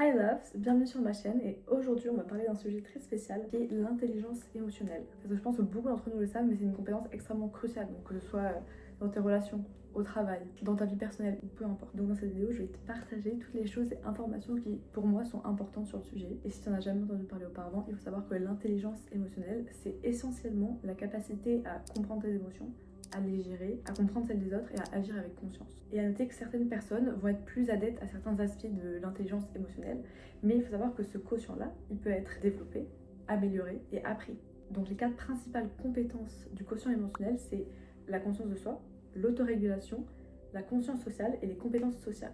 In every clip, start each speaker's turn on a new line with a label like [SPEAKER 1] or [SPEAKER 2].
[SPEAKER 1] Hi loves, bienvenue sur ma chaîne et aujourd'hui on va parler d'un sujet très spécial qui est l'intelligence émotionnelle. Parce que je pense que beaucoup d'entre nous le savent, mais c'est une compétence extrêmement cruciale, donc que ce soit dans tes relations, au travail, dans ta vie personnelle ou peu importe. Donc dans cette vidéo je vais te partager toutes les choses et informations qui pour moi sont importantes sur le sujet. Et si tu n'en as jamais entendu parler auparavant, il faut savoir que l'intelligence émotionnelle c'est essentiellement la capacité à comprendre tes émotions, à les gérer, à comprendre celles des autres et à agir avec conscience. Et à noter que certaines personnes vont être plus adeptes à certains aspects de l'intelligence émotionnelle, mais il faut savoir que ce quotient-là, il peut être développé, amélioré et appris. Donc les quatre principales compétences du quotient émotionnel, c'est la conscience de soi, l'autorégulation, la conscience sociale et les compétences sociales.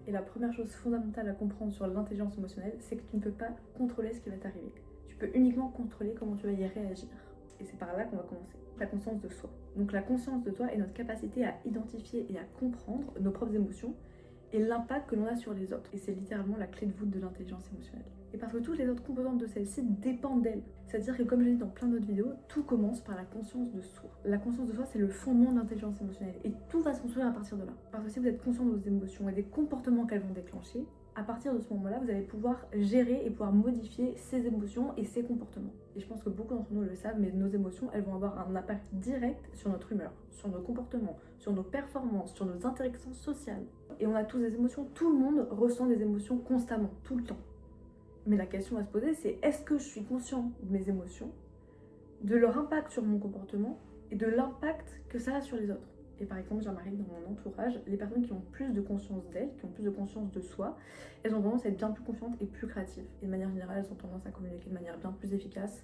[SPEAKER 1] Et la première chose fondamentale à comprendre sur l'intelligence émotionnelle, c'est que tu ne peux pas contrôler ce qui va t'arriver. Tu peux uniquement contrôler comment tu vas y réagir. Et c'est par là qu'on va commencer. La conscience de soi. Donc la conscience de toi est notre capacité à identifier et à comprendre nos propres émotions et l'impact que l'on a sur les autres. Et c'est littéralement la clé de voûte de l'intelligence émotionnelle. Et parce que toutes les autres composantes de celle-ci dépendent d'elle. C'est-à-dire que comme je l'ai dit dans plein d'autres vidéos, tout commence par la conscience de soi. La conscience de soi, c'est le fondement de l'intelligence émotionnelle. Et tout va se construire à partir de là. Parce que si vous êtes conscient de vos émotions et des comportements qu'elles vont déclencher, à partir de ce moment-là, vous allez pouvoir gérer et pouvoir modifier ces émotions et ces comportements. Et je pense que beaucoup d'entre nous le savent, mais nos émotions, elles vont avoir un impact direct sur notre humeur, sur nos comportements, sur nos performances, sur nos interactions sociales. Et on a tous des émotions, tout le monde ressent des émotions constamment, tout le temps. Mais la question à se poser, c'est est-ce que je suis conscient de mes émotions, de leur impact sur mon comportement et de l'impact que ça a sur les autres. Et par exemple, j'ai remarqué dans mon entourage, les personnes qui ont plus de conscience d'elles, qui ont plus de conscience de soi, elles ont tendance à être bien plus confiantes et plus créatives. Et de manière générale, elles ont tendance à communiquer de manière bien plus efficace,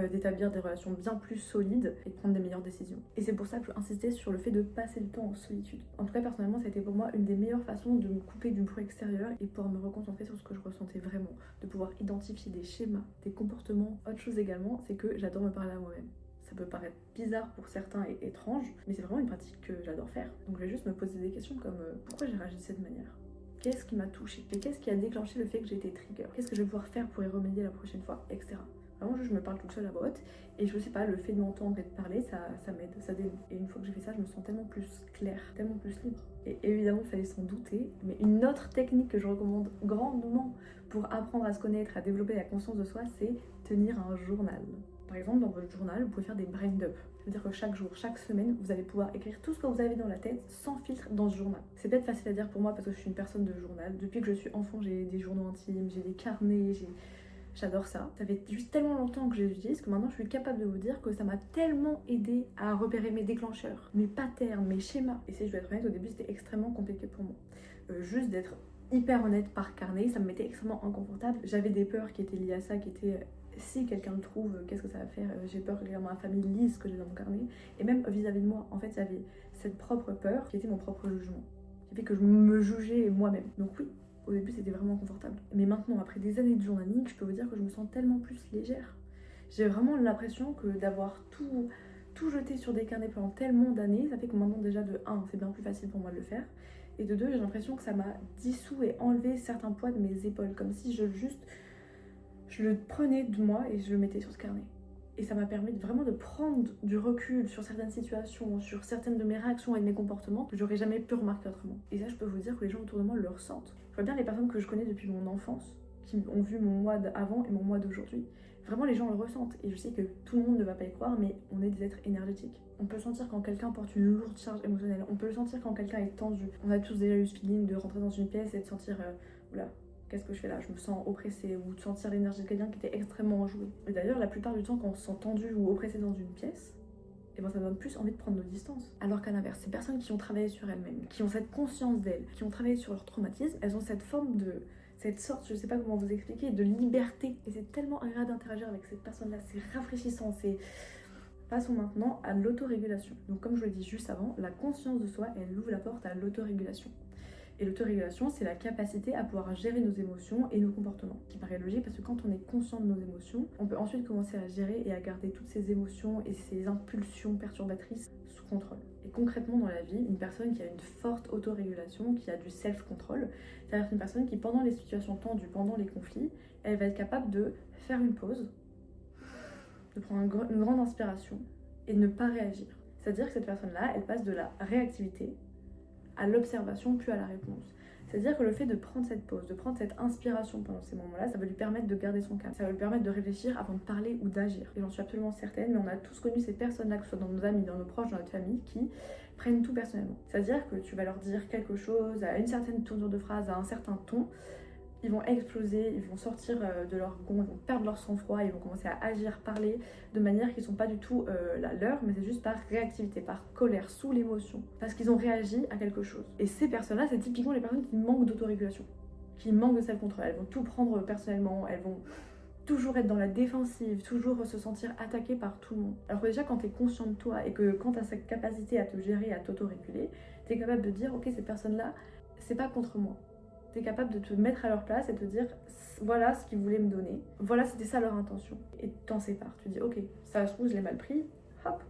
[SPEAKER 1] d'établir des relations bien plus solides et de prendre des meilleures décisions. Et c'est pour ça que je veux insister sur le fait de passer le temps en solitude. En tout cas, personnellement, ça a été pour moi une des meilleures façons de me couper du bruit extérieur et pouvoir me reconcentrer sur ce que je ressentais vraiment, de pouvoir identifier des schémas, des comportements. Autre chose également, c'est que j'adore me parler à moi-même. Ça peut paraître bizarre pour certains et étrange, mais c'est vraiment une pratique que j'adore faire. Donc je vais juste me poser des questions comme pourquoi j'ai réagi de cette manière ? Qu'est-ce qui m'a touchée ? Et qu'est-ce qui a déclenché le fait que j'ai été trigger ? Qu'est-ce que je vais pouvoir faire pour y remédier la prochaine fois, etc. Vraiment, je me parle toute seule à voix haute et je sais pas, le fait de m'entendre et de parler, ça m'aide, ça dénoude. Et une fois que j'ai fait ça, je me sens tellement plus claire, tellement plus libre. Et évidemment, il fallait s'en douter, mais une autre technique que je recommande grandement pour apprendre à se connaître, à développer la conscience de soi, c'est tenir un journal. Par exemple, dans votre journal, vous pouvez faire des brain dump. C'est-à-dire que chaque jour, chaque semaine, vous allez pouvoir écrire tout ce que vous avez dans la tête sans filtre dans ce journal. C'est peut-être facile à dire pour moi parce que je suis une personne de journal. Depuis que je suis enfant, j'ai des journaux intimes, j'ai des carnets, j'adore ça. Ça fait juste tellement longtemps que je les utilise que maintenant je suis capable de vous dire que ça m'a tellement aidé à repérer mes déclencheurs, mes patterns, mes schémas. Et si je dois être honnête, au début c'était extrêmement compliqué pour moi. Juste d'être hyper honnête par carnet, ça me mettait extrêmement inconfortable. J'avais des peurs qui étaient liées à ça, qui étaient si quelqu'un le trouve, qu'est-ce que ça va faire ? J'ai peur que ma famille lise ce que j'ai dans mon carnet. Et même vis-à-vis de moi, en fait, j'avais cette propre peur qui était mon propre jugement. Qui fait que je me jugeais moi-même. Donc oui, au début c'était vraiment inconfortable. Mais maintenant, après des années de journaling, je peux vous dire que je me sens tellement plus légère. J'ai vraiment l'impression que d'avoir tout jeté sur des carnets pendant tellement d'années, ça fait que maintenant déjà de 1, c'est bien plus facile pour moi de le faire. Et de 2, j'ai l'impression que ça m'a dissous et enlevé certains poids de mes épaules. Comme si je le prenais de moi et je le mettais sur ce carnet. Et ça m'a permis vraiment de prendre du recul sur certaines situations, sur certaines de mes réactions et de mes comportements que j'aurais jamais pu remarquer autrement. Et ça, je peux vous dire que les gens autour de moi le ressentent. Je vois bien les personnes que je connais depuis mon enfance, qui ont vu mon moi d'avant et mon moi d'aujourd'hui. Vraiment, les gens le ressentent. Et je sais que tout le monde ne va pas y croire, mais on est des êtres énergétiques. On peut sentir quand quelqu'un porte une lourde charge émotionnelle. On peut le sentir quand quelqu'un est tendu. On a tous déjà eu ce feeling de rentrer dans une pièce et de sentir... oula, qu'est-ce que je fais là ? Je me sens oppressée, ou de sentir l'énergie de quelqu'un qui était extrêmement enjoué. Et d'ailleurs, la plupart du temps, quand on se sent tendu ou oppressé dans une pièce, et ben ça donne plus envie de prendre nos distances. Alors qu'à l'inverse, ces personnes qui ont travaillé sur elles-mêmes, qui ont cette conscience d'elles, qui ont travaillé sur leur traumatisme, elles ont cette forme de... cette sorte, je sais pas comment vous expliquer, de liberté. Et c'est tellement agréable d'interagir avec cette personne-là, c'est rafraîchissant, c'est... Passons maintenant à l'autorégulation. Donc comme je le dis juste avant, la conscience de soi, elle ouvre la porte à l'autorégulation. Et l'autorégulation, c'est la capacité à pouvoir gérer nos émotions et nos comportements. Ce qui paraît logique parce que quand on est conscient de nos émotions, on peut ensuite commencer à gérer et à garder toutes ces émotions et ces impulsions perturbatrices sous contrôle. Et concrètement dans la vie, une personne qui a une forte autorégulation, qui a du self-control, ça va être une personne qui pendant les situations tendues, pendant les conflits, elle va être capable de faire une pause, de prendre une grande inspiration et de ne pas réagir. C'est-à-dire que cette personne-là, elle passe de la réactivité à l'observation puis à la réponse. C'est-à-dire que le fait de prendre cette pause, de prendre cette inspiration pendant ces moments-là, ça va lui permettre de garder son calme. Ça va lui permettre de réfléchir avant de parler ou d'agir. Et j'en suis absolument certaine, mais on a tous connu ces personnes-là, que ce soit dans nos amis, dans nos proches, dans notre famille, qui prennent tout personnellement. C'est-à-dire que tu vas leur dire quelque chose à une certaine tournure de phrase, à un certain ton, ils vont exploser, ils vont sortir de leur gond, ils vont perdre leur sang-froid, ils vont commencer à agir, parler de manière qui ne sont pas du tout la leur, mais c'est juste par réactivité, par colère, sous l'émotion, parce qu'ils ont réagi à quelque chose. Et ces personnes-là, c'est typiquement les personnes qui manquent d'autorégulation, qui manquent de self-control. Elles vont tout prendre personnellement, elles vont toujours être dans la défensive, toujours se sentir attaquée par tout le monde. Alors que déjà, quand tu es conscient de toi et que quand tu as cette capacité à te gérer, à t'autoréguler, tu es capable de dire, ok, ces personnes-là, c'est pas contre moi. Tu es capable de te mettre à leur place et de te dire voilà ce qu'ils voulaient me donner, voilà c'était ça leur intention. Et t'en sépares, tu dis ok, ça se trouve je l'ai mal pris, hop,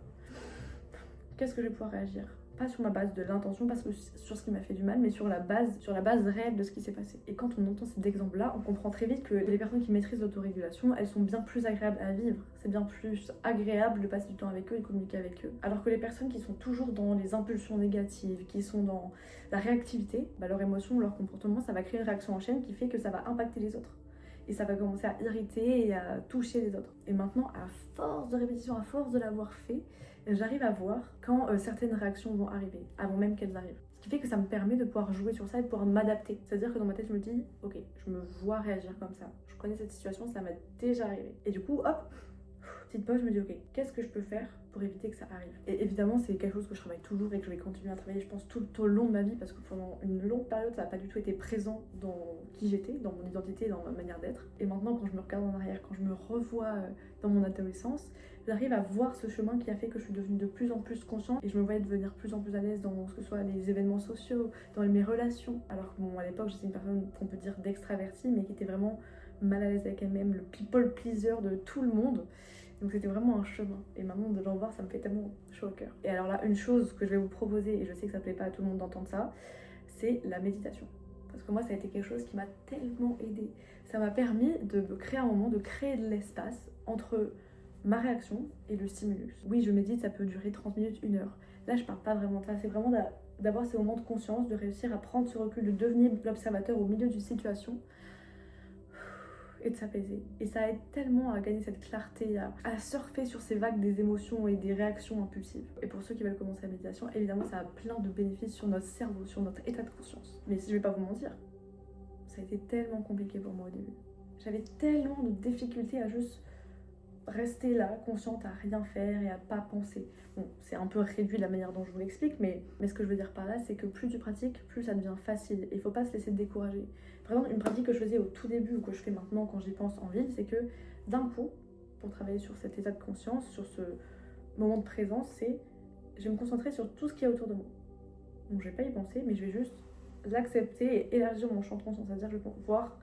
[SPEAKER 1] qu'est-ce que je vais pouvoir réagir? Pas sur ma base de l'intention, pas sur ce qui m'a fait du mal, mais sur la base réelle de ce qui s'est passé. Et quand on entend cet exemple-là, on comprend très vite que les personnes qui maîtrisent l'autorégulation, elles sont bien plus agréables à vivre. C'est bien plus agréable de passer du temps avec eux et de communiquer avec eux. Alors que les personnes qui sont toujours dans les impulsions négatives, qui sont dans la réactivité, leur émotion, leur comportement, ça va créer une réaction en chaîne qui fait que ça va impacter les autres. Et ça va commencer à irriter et à toucher les autres. Et maintenant, à force de répétition, à force de l'avoir fait, j'arrive à voir quand certaines réactions vont arriver, avant même qu'elles arrivent. Ce qui fait que ça me permet de pouvoir jouer sur ça et de pouvoir m'adapter. C'est-à-dire que dans ma tête, je me dis, ok, je me vois réagir comme ça. Je connais cette situation, ça m'a déjà arrivé. Et du coup, hop, petite pause, je me dis, ok, qu'est-ce que je peux faire pour éviter que ça arrive? Et évidemment, c'est quelque chose que je travaille toujours et que je vais continuer à travailler, je pense, tout au long de ma vie, parce que pendant une longue période, ça n'a pas du tout été présent dans qui j'étais, dans mon identité, dans ma manière d'être. Et maintenant, quand je me regarde en arrière, quand je me revois dans mon adolescence, j'arrive à voir ce chemin qui a fait que je suis devenue de plus en plus consciente et je me voyais devenir de plus en plus à l'aise dans ce que soit les événements sociaux, dans mes relations. Alors que bon, à l'époque, j'étais une personne qu'on peut dire d'extravertie, mais qui était vraiment mal à l'aise avec elle-même, le people pleaser de tout le monde. Donc c'était vraiment un chemin. Et maintenant de l'en voir, ça me fait tellement chaud au cœur. Et alors là, une chose que je vais vous proposer, et je sais que ça plaît pas à tout le monde d'entendre ça, c'est la méditation. Parce que moi, ça a été quelque chose qui m'a tellement aidée. Ça m'a permis de me créer un moment, de créer de l'espace entre ma réaction et le stimulus. Oui, je médite, ça peut durer 30 minutes, 1 heure. Là, je parle pas vraiment de ça, c'est vraiment d'avoir ces moments de conscience, de réussir à prendre ce recul, de devenir l'observateur au milieu d'une situation et de s'apaiser. Et ça aide tellement à gagner cette clarté, à surfer sur ces vagues des émotions et des réactions impulsives. Et pour ceux qui veulent commencer la méditation, évidemment, ça a plein de bénéfices sur notre cerveau, sur notre état de conscience. Mais je vais pas vous mentir, ça a été tellement compliqué pour moi au début. J'avais tellement de difficultés à juste rester là, consciente, à rien faire et à pas penser. Bon, c'est un peu réduit de la manière dont je vous l'explique, mais ce que je veux dire par là, c'est que plus tu pratiques, plus ça devient facile. Et il faut pas se laisser décourager. Par exemple, une pratique que je faisais au tout début ou que je fais maintenant quand j'y pense en ville, c'est que d'un coup, pour travailler sur cet état de conscience, sur ce moment de présence, c'est je vais me concentrer sur tout ce qu'il y a autour de moi. Donc je vais pas y penser, mais je vais juste l'accepter et élargir mon champ de conscience, c'est-à-dire je vais voir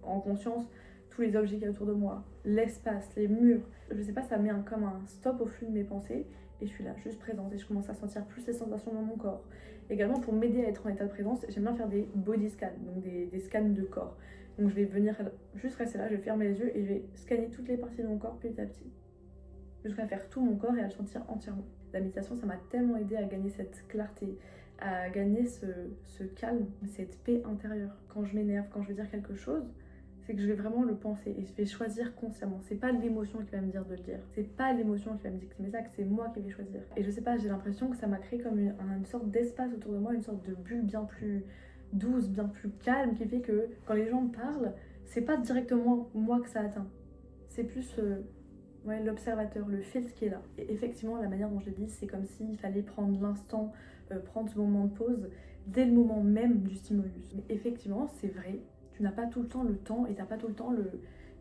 [SPEAKER 1] en conscience tous les objets qu'il y a autour de moi, l'espace, les murs. Je sais pas, ça met comme un stop au flux de mes pensées et je suis là, juste présente et je commence à sentir plus les sensations dans mon corps. Également, pour m'aider à être en état de présence, j'aime bien faire des body scans, donc des scans de corps. Donc je vais venir juste rester là, je vais fermer les yeux et je vais scanner toutes les parties de mon corps petit à petit. Jusqu'à faire tout mon corps et à le sentir entièrement. La méditation, ça m'a tellement aidé à gagner cette clarté, à gagner ce calme, cette paix intérieure. Quand je m'énerve, quand je veux dire quelque chose, c'est que je vais vraiment le penser et je vais choisir consciemment. C'est pas l'émotion qui va me dire de le dire, c'est pas l'émotion qui va me dicter mes actes, c'est moi qui vais choisir. Et je sais pas, j'ai l'impression que ça m'a créé comme une sorte d'espace autour de moi, une sorte de bulle bien plus douce, bien plus calme, qui fait que quand les gens me parlent, c'est pas directement moi que ça atteint. C'est plus l'observateur, le filtre qui est là. Et effectivement, la manière dont je l'ai dit, c'est comme s'il fallait prendre l'instant, prendre ce moment de pause dès le moment même du stimulus. Mais effectivement, c'est vrai. Tu n'as pas tout le temps le temps et tu n'as pas tout le temps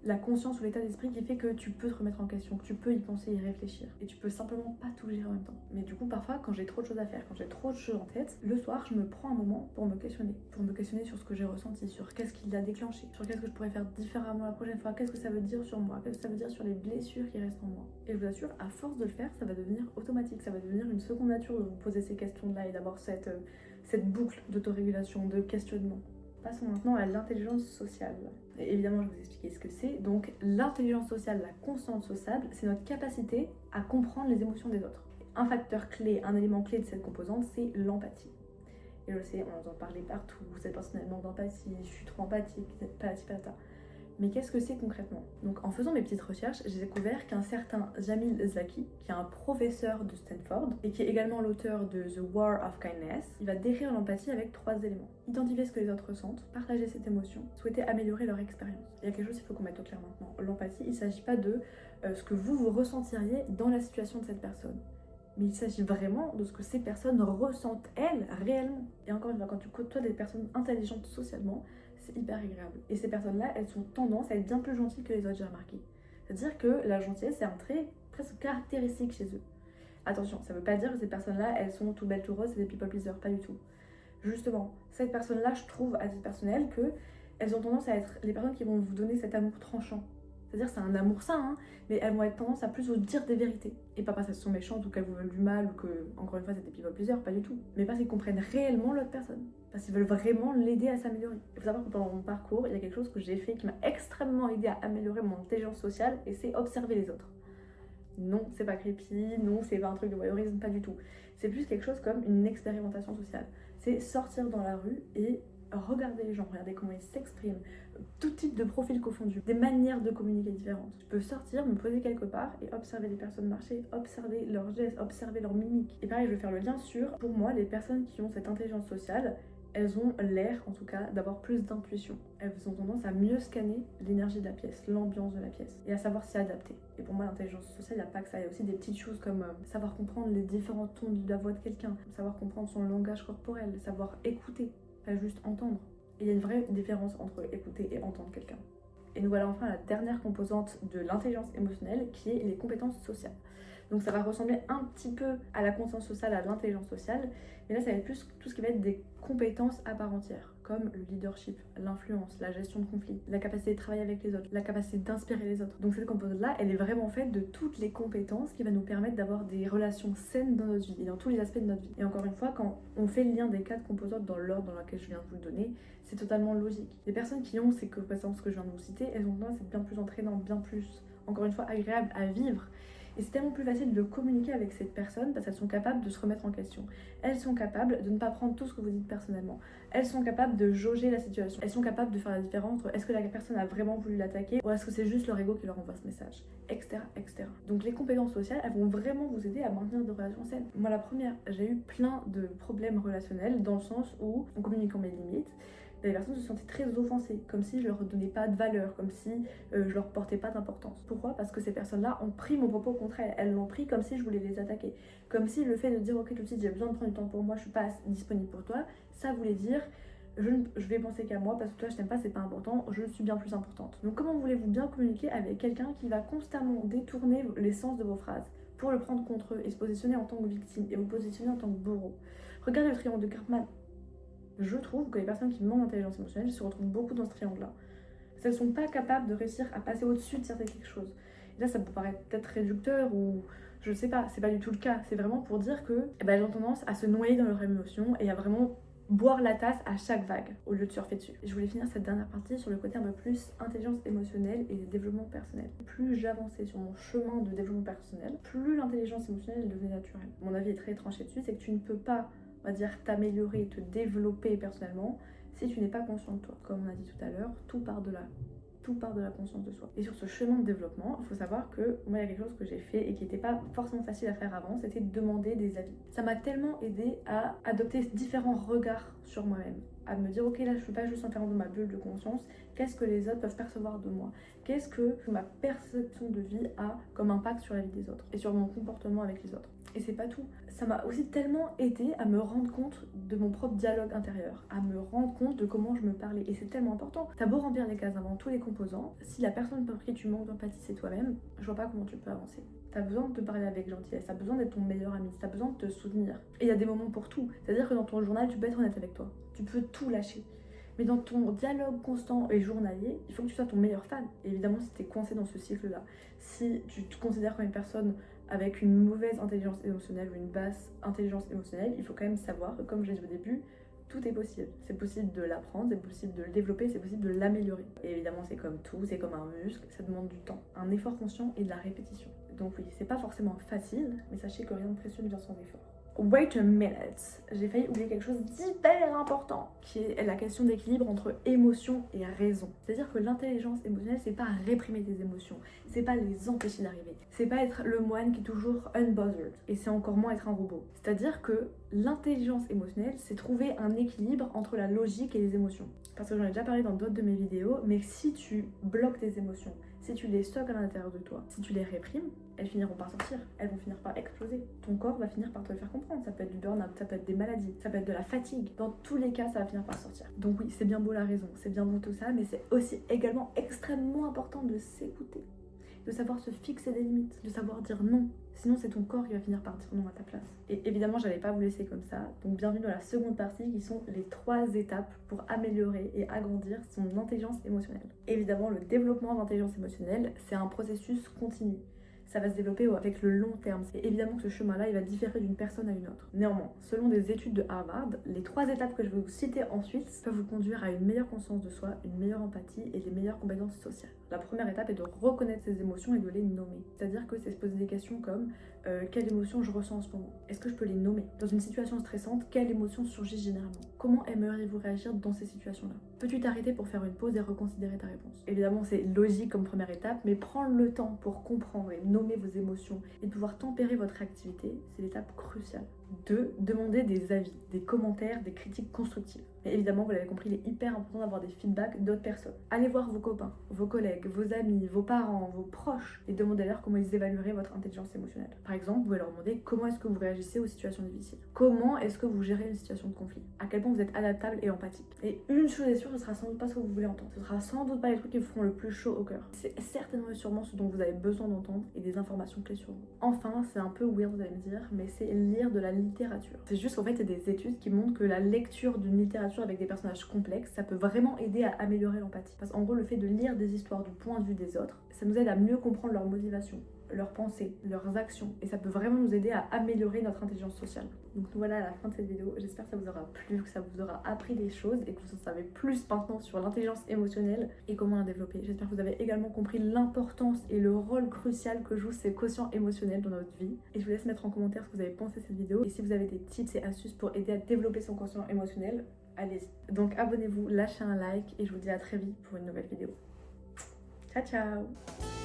[SPEAKER 1] la conscience ou l'état d'esprit qui fait que tu peux te remettre en question, que tu peux y penser, y réfléchir. Et tu peux simplement pas tout gérer en même temps. Mais du coup, parfois, quand j'ai trop de choses à faire, quand j'ai trop de choses en tête, le soir, je me prends un moment pour me questionner. Pour me questionner sur ce que j'ai ressenti, sur qu'est-ce qui l'a déclenché, sur qu'est-ce que je pourrais faire différemment la prochaine fois, qu'est-ce que ça veut dire sur moi, qu'est-ce que ça veut dire sur les blessures qui restent en moi. Et je vous assure, à force de le faire, ça va devenir automatique, ça va devenir une seconde nature de vous poser ces questions-là et d'avoir cette boucle d'autorégulation, de questionnement. Passons maintenant à l'intelligence sociale. Et évidemment, je vais vous expliquer ce que c'est. Donc, l'intelligence sociale, la conscience sociale, c'est notre capacité à comprendre les émotions des autres. Un facteur clé, un élément clé de cette composante, c'est l'empathie. Et je sais, on entend parler partout, cette personne manque d'empathie, je suis trop empathique, patati patata. Mais qu'est-ce que c'est concrètement? Donc en faisant mes petites recherches, j'ai découvert qu'un certain Jamil Zaki, qui est un professeur de Stanford et qui est également l'auteur de The War of Kindness, il va décrire l'empathie avec 3 éléments. Identifier ce que les autres ressentent, partager cette émotion, souhaiter améliorer leur expérience. Il y a quelque chose qu'il faut qu'on mette au clair maintenant. L'empathie, il ne s'agit pas de ce que vous ressentiriez dans la situation de cette personne. Mais il s'agit vraiment de ce que ces personnes ressentent, elles, réellement. Et encore une fois, quand tu côtoies des personnes intelligentes socialement, c'est hyper agréable. Et ces personnes-là, elles ont tendance à être bien plus gentilles que les autres, j'ai remarqué. C'est-à-dire que la gentillesse, c'est un trait presque caractéristique chez eux. Attention, ça veut pas dire que ces personnes-là, elles sont tout belles, tout roses, c'est des people pleasers, pas du tout. Justement, cette personne-là, je trouve, à titre personnel, que elles ont tendance à être les personnes qui vont vous donner cet amour tranchant. C'est-à-dire c'est un amour sain, hein, mais elles vont être tendance à plus vous dire des vérités. Et pas parce qu'elles sont méchantes ou qu'elles vous veulent du mal ou que, encore une fois, c'est des people pleasers, pas du tout. Mais parce qu'ils comprennent réellement l'autre personne. Parce qu'ils veulent vraiment l'aider à s'améliorer. Il faut savoir que pendant mon parcours, il y a quelque chose que j'ai fait qui m'a extrêmement aidé à améliorer mon intelligence sociale et c'est observer les autres. Non, c'est pas creepy, non, c'est pas un truc de voyeurisme, pas du tout. C'est plus quelque chose comme une expérimentation sociale. C'est sortir dans la rue et regarder les gens, regarder comment ils s'expriment, tout type de profil confondu, des manières de communiquer différentes. Je peux sortir, me poser quelque part et observer les personnes marcher, observer leurs gestes, observer leurs mimiques. Et pareil, je vais faire le lien sur, pour moi, les personnes qui ont cette intelligence sociale, elles ont l'air, en tout cas, d'avoir plus d'intuition. Elles ont tendance à mieux scanner l'énergie de la pièce, l'ambiance de la pièce, et à savoir s'y adapter. Et pour moi, l'intelligence sociale, il n'y a pas que ça. Il y a aussi des petites choses comme savoir comprendre les différents tons de la voix de quelqu'un, savoir comprendre son langage corporel, savoir écouter, pas juste entendre. Et il y a une vraie différence entre écouter et entendre quelqu'un. Et nous voilà enfin à la dernière composante de l'intelligence émotionnelle, qui est les compétences sociales. Donc ça va ressembler un petit peu à la conscience sociale, à l'intelligence sociale, mais là ça va être plus tout ce qui va être des compétences à part entière, comme le leadership, l'influence, la gestion de conflits, la capacité de travailler avec les autres, la capacité d'inspirer les autres. Donc cette composante-là, elle est vraiment faite de toutes les compétences qui va nous permettre d'avoir des relations saines dans notre vie et dans tous les aspects de notre vie. Et encore une fois, quand on fait le lien des 4 composantes dans l'ordre dans lequel je viens de vous le donner, c'est totalement logique. Les personnes qui ont ces compétences que je viens de vous citer, elles ont tendance à être bien plus entraînantes, bien plus, encore une fois, agréables à vivre. Et c'est tellement plus facile de communiquer avec cette personne parce qu'elles sont capables de se remettre en question. Elles sont capables de ne pas prendre tout ce que vous dites personnellement. Elles sont capables de jauger la situation. Elles sont capables de faire la différence entre est-ce que la personne a vraiment voulu l'attaquer ou est-ce que c'est juste leur ego qui leur envoie ce message, etc., etc. Donc les compétences sociales, elles vont vraiment vous aider à maintenir des relations saines. Moi la première, j'ai eu plein de problèmes relationnels dans le sens où, en communiquant mes limites, les personnes se sentaient très offensées, comme si je leur donnais pas de valeur, comme si je leur portais pas d'importance. Pourquoi? Parce que ces personnes-là ont pris mon propos contre elles. Elles l'ont pris comme si je voulais les attaquer. Comme si le fait de dire ok tout de suite j'ai besoin de prendre du temps pour moi, je suis pas disponible pour toi, ça voulait dire je vais penser qu'à moi parce que toi je t'aime pas, c'est pas important, je suis bien plus importante. Donc comment voulez-vous bien communiquer avec quelqu'un qui va constamment détourner les sens de vos phrases pour le prendre contre eux et se positionner en tant que victime et vous positionner en tant que bourreau? Regardez le triangle de Karpman. Je trouve que les personnes qui manquent d'intelligence émotionnelle se retrouvent beaucoup dans ce triangle-là. Elles ne sont pas capables de réussir à passer au-dessus de certaines quelque chose. Et là, ça peut paraître peut-être réducteur ou je sais pas, c'est pas du tout le cas. C'est vraiment pour dire que elles ont tendance à se noyer dans leurs émotions et à vraiment boire la tasse à chaque vague au lieu de surfer dessus. Et je voulais finir cette dernière partie sur le côté un peu plus intelligence émotionnelle et développement personnel. Plus j'avançais sur mon chemin de développement personnel, plus l'intelligence émotionnelle devenait naturelle. Mon avis est très tranché dessus, c'est que tu ne peux pas, on va dire, t'améliorer, te développer personnellement si tu n'es pas conscient de toi. Comme on a dit tout à l'heure, tout part de là. Tout part de la conscience de soi. Et sur ce chemin de développement, il faut savoir que moi, il y a quelque chose que j'ai fait et qui n'était pas forcément facile à faire avant, c'était de demander des avis. Ça m'a tellement aidé à adopter différents regards sur moi-même, à me dire ok là je ne suis pas juste enfermée dans ma bulle de conscience, qu'est-ce que les autres peuvent percevoir de moi, qu'est-ce que ma perception de vie a comme impact sur la vie des autres et sur mon comportement avec les autres. Et c'est pas tout. Ça m'a aussi tellement aidé à me rendre compte de mon propre dialogue intérieur, à me rendre compte de comment je me parlais. Et c'est tellement important. T'as beau remplir les cases avant tous les composants, si la personne pour qui tu manques d'empathie c'est toi-même, je vois pas comment tu peux avancer. T'as besoin de te parler avec gentillesse, t'as besoin d'être ton meilleur ami, t'as besoin de te soutenir. Et il y a des moments pour tout. C'est-à-dire que dans ton journal, tu peux être honnête avec toi. Tu peux tout lâcher. Mais dans ton dialogue constant et journalier, il faut que tu sois ton meilleur fan. Et évidemment, si tu es coincé dans ce cycle-là, si tu te considères comme une personne avec une mauvaise intelligence émotionnelle ou une basse intelligence émotionnelle, il faut quand même savoir que, comme je l'ai dit au début, tout est possible. C'est possible de l'apprendre, c'est possible de le développer, c'est possible de l'améliorer. Et évidemment, c'est comme tout, c'est comme un muscle, ça demande du temps, un effort conscient et de la répétition. Donc oui, c'est pas forcément facile, mais sachez que rien de précieux ne vient sans effort. Wait a minute, j'ai failli oublier quelque chose d'hyper important, qui est la question d'équilibre entre émotion et raison. C'est-à-dire que l'intelligence émotionnelle, c'est pas réprimer tes émotions, c'est pas les empêcher d'arriver, c'est pas être le moine qui est toujours unbothered, et c'est encore moins être un robot. C'est-à-dire que l'intelligence émotionnelle, c'est trouver un équilibre entre la logique et les émotions. Parce que j'en ai déjà parlé dans d'autres de mes vidéos, mais si tu bloques tes émotions, si tu les stockes à l'intérieur de toi, si tu les réprimes, elles finiront par sortir, elles vont finir par exploser. Ton corps va finir par te le faire comprendre. Ça peut être du burn-out, ça peut être des maladies, ça peut être de la fatigue. Dans tous les cas, ça va finir par sortir. Donc oui, c'est bien beau la raison, c'est bien beau tout ça, mais c'est aussi également extrêmement important de s'écouter, de savoir se fixer des limites, de savoir dire non. Sinon, c'est ton corps qui va finir par dire non à ta place. Et évidemment, j'allais pas vous laisser comme ça. Donc bienvenue dans la seconde partie qui sont les 3 étapes pour améliorer et agrandir son intelligence émotionnelle. Évidemment, le développement d'intelligence émotionnelle, c'est un processus continu. Ça va se développer avec le long terme. Et évidemment que ce chemin-là, il va différer d'une personne à une autre. Néanmoins, selon des études de Harvard, les 3 étapes que je vais vous citer ensuite peuvent vous conduire à une meilleure conscience de soi, une meilleure empathie et des meilleures compétences sociales. La première étape est de reconnaître ses émotions et de les nommer. C'est-à-dire que c'est se poser des questions comme quelle émotion je ressens en ce moment? Est-ce que je peux les nommer? Dans une situation stressante, quelle émotion surgit généralement? Comment aimeriez-vous réagir dans ces situations-là? Peux-tu t'arrêter pour faire une pause et reconsidérer ta réponse? Évidemment, c'est logique comme première étape, mais prendre le temps pour comprendre et nommer vos émotions et de pouvoir tempérer votre réactivité, c'est l'étape cruciale. 2. Demander des avis, des commentaires, des critiques constructives. Et évidemment, vous l'avez compris, il est hyper important d'avoir des feedbacks d'autres personnes. Allez voir vos copains, vos collègues, vos amis, vos parents, vos proches et demandez-leur comment ils évalueraient votre intelligence émotionnelle. Par exemple, vous pouvez leur demander comment est-ce que vous réagissez aux situations difficiles. Comment est-ce que vous gérez une situation de conflit. À quel point vous êtes adaptable et empathique. Et une chose est sûre, ce sera sans doute pas ce que vous voulez entendre. Ce sera sans doute pas les trucs qui vous feront le plus chaud au cœur. C'est certainement et sûrement ce dont vous avez besoin d'entendre et des informations clés sur vous. Enfin, c'est un peu weird, vous allez me dire, mais c'est lire de la littérature. C'est juste qu'en fait, il y a des études qui montrent que la lecture d'une littérature avec des personnages complexes, ça peut vraiment aider à améliorer l'empathie. Parce qu'en gros, le fait de lire des histoires du point de vue des autres, ça nous aide à mieux comprendre leurs motivations, leurs pensées, leurs actions. Et ça peut vraiment nous aider à améliorer notre intelligence sociale. Donc voilà à la fin de cette vidéo. J'espère que ça vous aura plu, que ça vous aura appris des choses et que vous en savez plus maintenant sur l'intelligence émotionnelle et comment la développer. J'espère que vous avez également compris l'importance et le rôle crucial que jouent ces quotients émotionnels dans notre vie. Et je vous laisse mettre en commentaire ce que vous avez pensé de cette vidéo. Et si vous avez des tips et astuces pour aider à développer son quotient émotionnel, allez-y. Donc abonnez-vous, lâchez un like et je vous dis à très vite pour une nouvelle vidéo. Ciao ciao!